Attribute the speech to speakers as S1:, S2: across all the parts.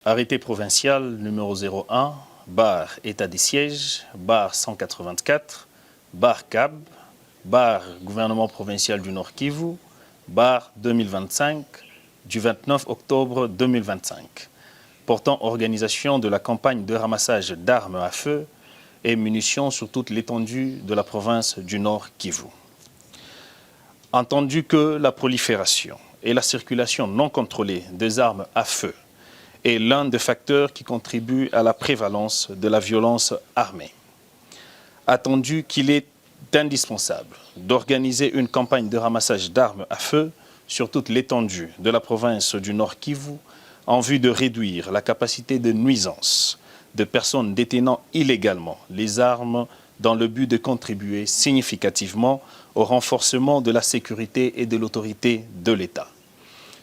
S1: Arrêté provincial numéro 01, barre état des sièges, barre 184, barre CAB, barre gouvernement provincial du Nord Kivu, barre 2025, du 29 octobre 2025, portant organisation de la campagne de ramassage d'armes à feu et munitions sur toute l'étendue de la province du Nord Kivu. Entendu que la prolifération et la circulation non contrôlée des armes à feu est l'un des facteurs qui contribuent à la prévalence de la violence armée. Attendu qu'il est indispensable d'organiser une campagne de ramassage d'armes à feu sur toute l'étendue de la province du Nord Kivu en vue de réduire la capacité de nuisance de personnes détenant illégalement les armes dans le but de contribuer significativement au renforcement de la sécurité et de l'autorité de l'État.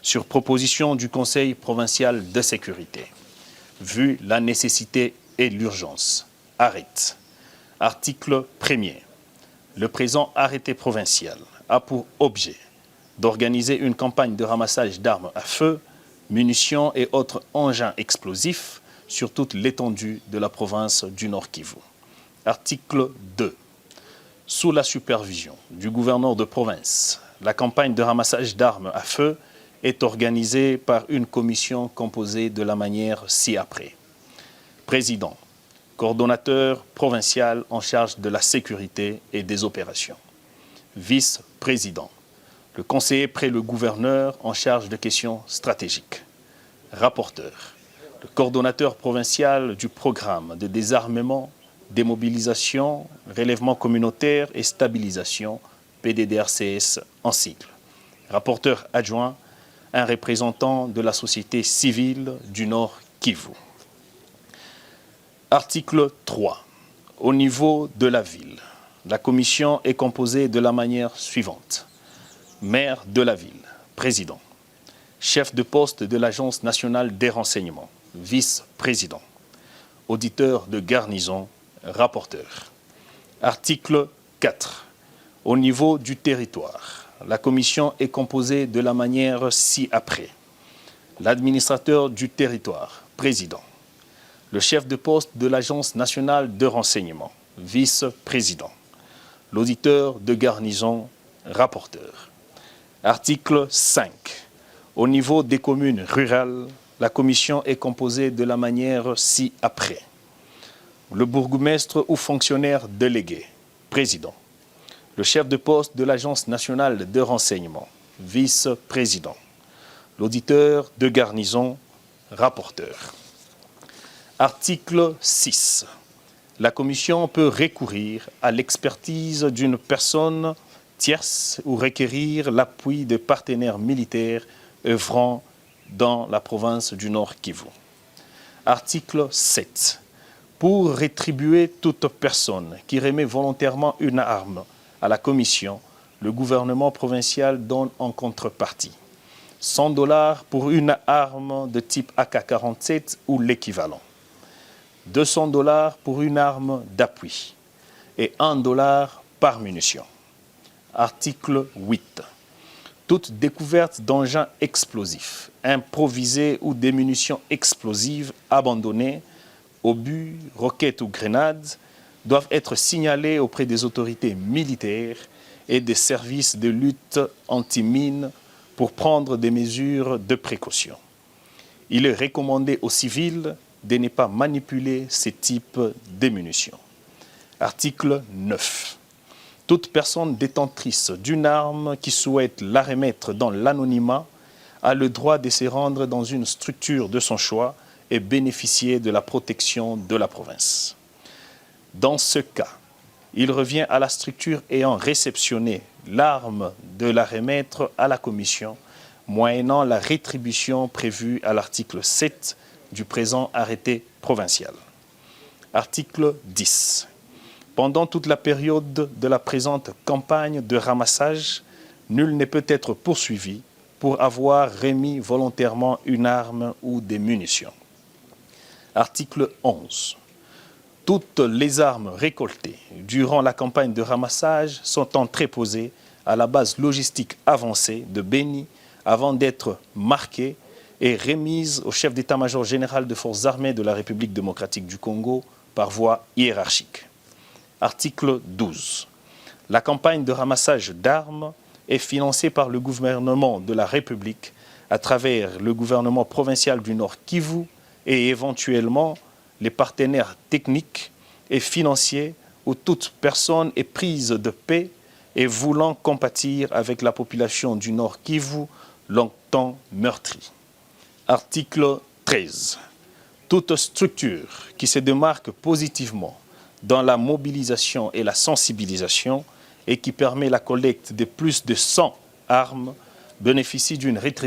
S1: Sur proposition du Conseil provincial de sécurité, vu la nécessité et l'urgence. Arrête. Article 1er. Le présent arrêté provincial a pour objet d'organiser une campagne de ramassage d'armes à feu, munitions et autres engins explosifs sur toute l'étendue de la province du Nord Kivu. Article 2. Sous la supervision du gouverneur de province, la campagne de ramassage d'armes à feu est organisée par une commission composée de la manière ci-après. Président, coordonnateur provincial en charge de la sécurité et des opérations. Vice-président, le conseiller près le gouverneur en charge de questions stratégiques. Rapporteur, le coordonnateur provincial du programme de désarmement, démobilisation, relèvement communautaire et stabilisation, PDDRCS en sigle. Rapporteur adjoint, un représentant de la société civile du Nord Kivu. Article 3. Au niveau de la ville, la commission est composée de la manière suivante. Maire de la ville, président. Chef de poste de l'Agence nationale des renseignements, vice-président. Auditeur de garnison, rapporteur. Article 4. Au niveau du territoire, la commission est composée de la manière ci-après. L'administrateur du territoire, président. Le chef de poste de l'Agence nationale de renseignement, vice-président. L'auditeur de garnison, rapporteur. Article 5. Au niveau des communes rurales, la commission est composée de la manière ci-après. Le bourgmestre ou fonctionnaire délégué, président. Le chef de poste de l'Agence nationale de renseignement, vice-président. L'auditeur de garnison, rapporteur. Article 6. La commission peut recourir à l'expertise d'une personne tierce ou requérir l'appui de partenaires militaires œuvrant dans la province du Nord Kivu. Article 7. Pour rétribuer toute personne qui remet volontairement une arme à la commission, le gouvernement provincial donne en contrepartie $100 pour une arme de type AK-47 ou l'équivalent, $200 pour une arme d'appui et $1 par munition. Article 8. Toute découverte d'engins explosifs, improvisés ou des munitions explosives abandonnées, obus, roquettes ou grenades, doivent être signalés auprès des autorités militaires et des services de lutte anti-mines pour prendre des mesures de précaution. Il est recommandé aux civils de ne pas manipuler ces types de munitions. Article 9. Toute personne détentrice d'une arme qui souhaite la remettre dans l'anonymat a le droit de se rendre dans une structure de son choix et bénéficier de la protection de la province. Dans ce cas, il revient à la structure ayant réceptionné l'arme de la remettre à la commission, moyennant la rétribution prévue à l'article 7 du présent arrêté provincial. Article 10. Pendant toute la période de la présente campagne de ramassage, nul ne peut être poursuivi pour avoir remis volontairement une arme ou des munitions. Article 11. Toutes les armes récoltées durant la campagne de ramassage sont entreposées à la base logistique avancée de Beni avant d'être marquées est remise au chef d'état-major général des forces armées de la République démocratique du Congo par voie hiérarchique. Article 12. La campagne de ramassage d'armes est financée par le gouvernement de la République à travers le gouvernement provincial du Nord Kivu et éventuellement les partenaires techniques et financiers où toute personne est prise de paix et voulant compatir avec la population du Nord Kivu longtemps meurtrie. Article 13. Toute structure qui se démarque positivement dans la mobilisation et la sensibilisation et qui permet la collecte de plus de 100 armes bénéficie d'une rétribution